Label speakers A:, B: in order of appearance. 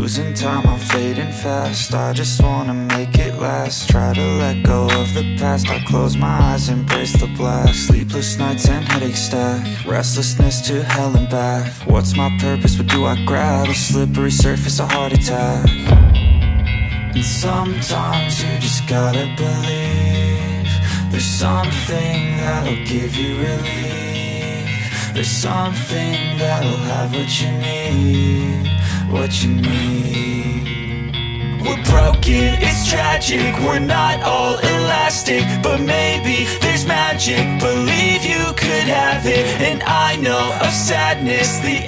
A: Losing time, I'm fading fast. I just wanna make it last. Try to let go of the past. I close my eyes, embrace the blast. Sleepless nights and headache stack. Restlessness to hell and back. What's my purpose, what do I grab? A slippery surface, a heart attack. And sometimes you just gotta believe there's something that'll give you relief. There's something that'll have what you need, what you need. We're broken, it's tragic, we're not all elastic, but maybe there's magic. Believe you could have it, and I know of sadness the